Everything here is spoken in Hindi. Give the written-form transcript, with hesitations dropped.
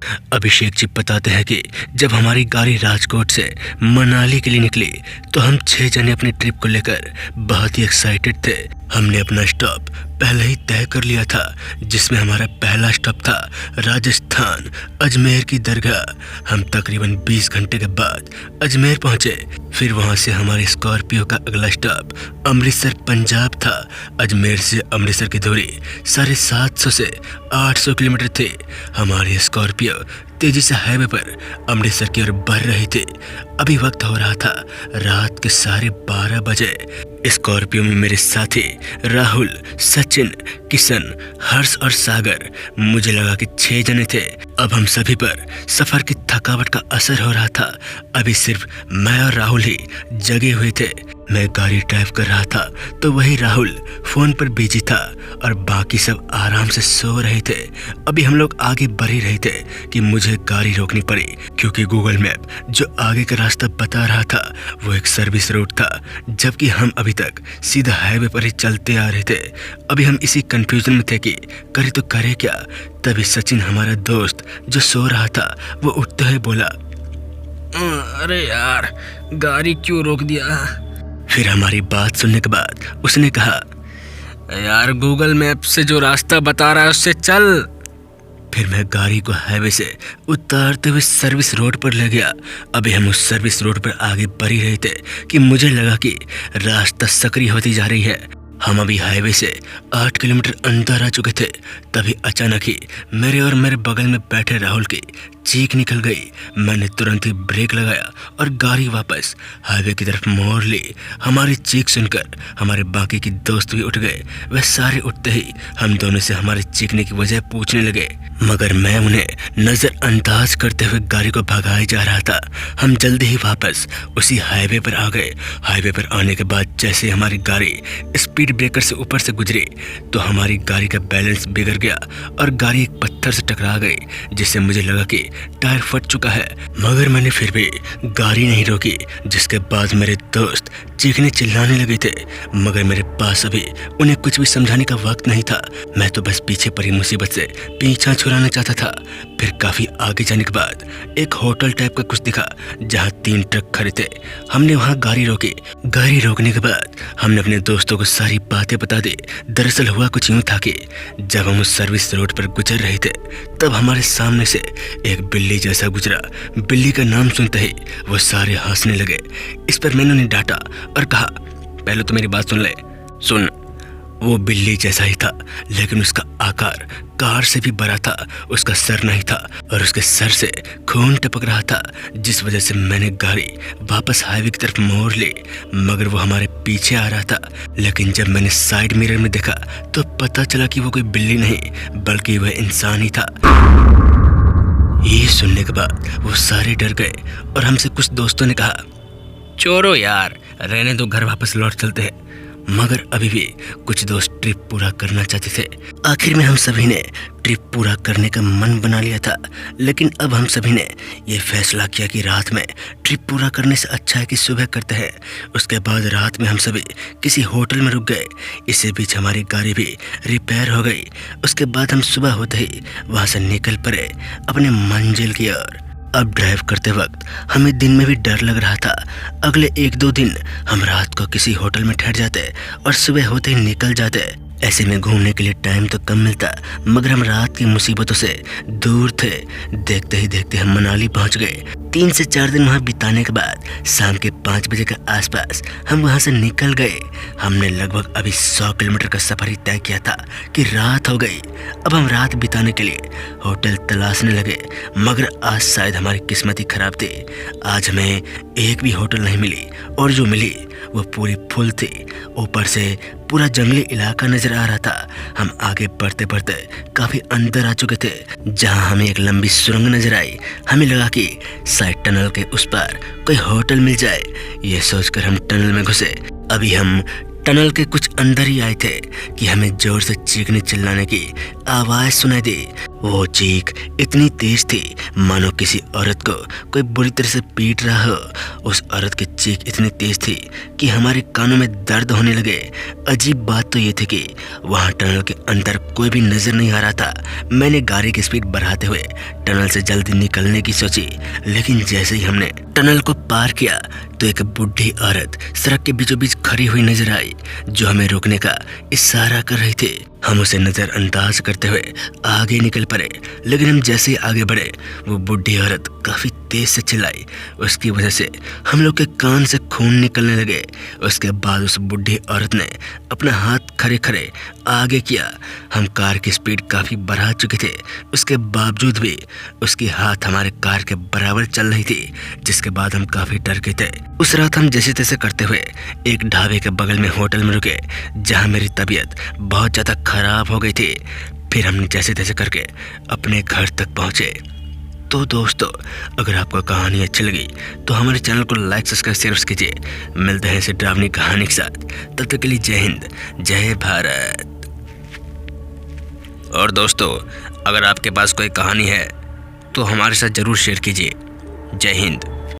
अभिषेक जी बताते हैं कि जब हमारी गाड़ी राजकोट से मनाली के लिए निकली तो हम 6 जने अपनी ट्रिप को लेकर बहुत ही एक्साइटेड थे। हमने अपना स्टॉप पहले ही तय कर लिया था, जिसमें हमारा पहला स्टॉप था राजस्थान, अजमेर की दरगाह। हम तकरीबन 20 घंटे के बाद अजमेर पहुंचे। फिर वहां से हमारे स्कॉर्पियो का अगला स्टॉप अमृतसर पंजाब था। अजमेर से अमृतसर की दूरी 750 से 800 किलोमीटर थी। हमारी स्कॉर्पियो तेजी से हाईवे पर अमृतसर की ओर बढ़ रही थी। अभी वक्त हो रहा था रात के 12:30 बजे। स्कॉर्पियो में मेरे साथी राहुल, सचिन, किशन, हर्ष और सागर, मुझे लगा कि 6 जने थे। अब हम सभी पर सफर की थकावट का असर हो रहा था। अभी सिर्फ मैं और राहुल ही जगे हुए थे। मैं गाड़ी ड्राइव कर रहा था तो वही राहुल फोन पर बिजी था और बाकी सब आराम से सो रहे थे। अभी हम लोग आगे बढ़ ही रहे थे कि मुझे गाड़ी रोकनी पड़ी, क्योंकि गूगल मैप जो आगे का रास्ता बता रहा था वो एक सर्विस रोड था, जबकि हम अभी तक सीधा हाईवे पर ही चलते आ रहे थे। अभी हम इसी कंफ्यूजन में थे कि करे तो करे क्या। तभी सचिन, हमारा दोस्त जो सो रहा था, वो उठते हुए बोला, अरे यार, गाड़ी क्यों रोक दिया? फिर हमारी बात सुनने के बाद उसने कहा, यार गूगल मैप से जो रास्ता बता रहा है उससे चल। फिर मैं गाड़ी को हाईवे से उतारते हुए सर्विस रोड पर ले गया। अभी हम उस सर्विस रोड पर आगे बढ़ ही रहे थे कि मुझे लगा कि रास्ता सक्रिय होती जा रही है। हम अभी हाईवे से 8 किलोमीटर अंदर आ चुके थे। तभी अचानक ही मेरे और मेरे बगल में बैठे राहुल की चीख निकल गई। मैंने तुरंत ही ब्रेक लगाया और गाड़ी वापस हाईवे की तरफ मोड़ ली। हमारी चीख सुनकर हमारे बाकी के दोस्त भी उठ गए। वह सारे उठते ही हम दोनों से हमारे चीखने की वजह पूछने लगे, मगर मैं उन्हें नजरअंदाज करते हुए गाड़ी को भगाए जा रहा था। हम जल्दी ही वापस उसी हाईवे पर आ गए। हाईवे पर आने के बाद जैसे हमारी गाड़ी स्पीड ब्रेकर से ऊपर से गुजरी तो हमारी गाड़ी का बैलेंस बिगड़ गया और गाड़ी एक पत्थर से टकरा गई, जिससे मुझे लगा कि टायर फट चुका है। मगर मैंने फिर भी गाड़ी नहीं रोकी, जिसके बाद मेरे दोस्त चीखने चिल्लाने लगे थे। मगर मेरे पास अभी उन्हें कुछ भी समझाने का वक्त नहीं था। मैं तो बस पीछे पड़ी मुसीबत से पीछा छुड़ाना चाहता था। फिर काफी आगे जाने के बाद एक होटल टाइप का कुछ दिखा, जहाँ 3 ट्रक खड़े थे। हमने वहाँ गाड़ी रोकी। गाड़ी रोकने के बाद हमने अपने दोस्तों को सारी बातें बता दी। दरअसल हुआ कुछ यूं था कि जब हम उस सर्विस रोड पर गुजर रहे थे तब हमारे सामने से एक बिल्ली जैसा गुजरा। बिल्ली का नाम सुनते ही वो सारे हंसने लगे। इस पर मैंने उन्हें डांटा और कहा, पहले तो मेरी बात सुन ले। सुन। वो बिल्ली जैसा ही था, लेकिन उसका आकार कार से भी बड़ा था। उसका सर नहीं था और उसके सर से खून टपक रहा था, जिस वजह से मैंने गाड़ी वापस हाईवे की तरफ मोड़ ली। मगर वो हमारे पीछे आ रहा था। लेकिन जब मैंने साइड मिरर में देखा तो पता चला कि वो कोई बिल्ली नहीं बल्कि वह इंसान ही था। ये सुनने के बाद वो सारे डर गए और हमसे कुछ दोस्तों ने कहा, छोड़ो यार, रहने दो, घर वापस लौट चलते हैं। मगर अभी भी कुछ दोस्त ट्रिप पूरा करना चाहते थे। आखिर में हम सभी ने ट्रिप पूरा करने का मन बना लिया था। लेकिन अब हम सभी ने यह फैसला किया कि रात में ट्रिप पूरा करने से अच्छा है कि सुबह करते हैं। उसके बाद रात में हम सभी किसी होटल में रुक गए। इसी बीच हमारी गाड़ी भी रिपेयर हो गई। उसके बाद हम सुबह होते ही वहाँ से निकल पड़े अपने मंजिल की ओर। अब ड्राइव करते वक्त हमें दिन में भी डर लग रहा था। अगले 1-2 दिन हम रात को किसी होटल में ठहर जाते और सुबह होते ही निकल जाते। ऐसे में घूमने के लिए टाइम तो कम मिलता, मगर हम रात की मुसीबतों से दूर थे। देखते ही देखते हम मनाली पहुंच गए। 3 से 4 दिन वहां बिताने के बाद शाम के 5 बजे के आसपास हम वहां से निकल गए। हमने लगभग अभी 100 किलोमीटर का सफर ही तय किया था कि रात हो गई। अब हम रात बिताने के लिए होटल तलाशने लगे, मगर आज शायद हमारी किस्मत ही खराब थी। आज हमें एक भी होटल नहीं मिली और जो मिली वो पूरी फुल थी। ऊपर से पूरा जंगली इलाका नजर आ रहा था। हम आगे बढ़ते बढ़ते काफी अंदर आ चुके थे, जहां हमें एक लंबी सुरंग नजर आई। हमें लगा कि शायद टनल के उस पार कोई होटल मिल जाए। ये सोचकर हम टनल में घुसे। अभी हम टनल के कुछ अंदर ही आए थे कि हमें जोर से चीखने चिल्लाने की आवाज सुनाई दी। वो चीख इतनी तेज थी मानो किसी औरत को कोई बुरी तरह से पीट रहा हो। उस औरत की चीख इतनी तेज थी कि हमारे कानों में दर्द होने लगे। अजीब बात तो ये थी कि वहाँ टनल के अंदर कोई भी नजर नहीं आ रहा था। मैंने गाड़ी की स्पीड बढ़ाते हुए टनल से जल्दी निकलने की सोची, लेकिन जैसे ही हमने टनल को पार किया तो एक बूढ़ी औरत सड़क के बीचों बीच खड़ी हुई नजर आई, जो हमें रोकने का इशारा कर रही थी। हम उसे नजरअंदाज करते हुए आगे निकल पड़े, लेकिन हम जैसे ही आगे बढ़े वो बूढ़ी औरत काफी तेज से चिल्लाई। उसकी वजह से हम लोग के कान से खून निकलने लगे। उसके बाद उस बूढ़ी औरत ने अपना हाथ खड़े खड़े आगे किया। हम कार की स्पीड काफी बढ़ा चुके थे, उसके बावजूद भी उसकी हाथ हमारे कार के बराबर चल रही थी, जिसके बाद हम काफी डर गए थे। उस रात हम जैसे तैसे करते हुए एक ढाबे के बगल में होटल में रुके, जहाँ मेरी तबीयत बहुत ज़्यादा खराब हो गई थी। फिर हम जैसे तैसे करके अपने घर तक पहुँचे। तो दोस्तों, अगर आपको कहानी अच्छी लगी तो हमारे चैनल को लाइक सब्सक्राइब शेयर कीजिए। मिलते हैं ऐसे डरावनी कहानी के साथ। तब तक के लिए जय हिंद, जय भारत। और दोस्तों, अगर आपके पास कोई कहानी है तो हमारे साथ ज़रूर शेयर कीजिए। जय हिंद।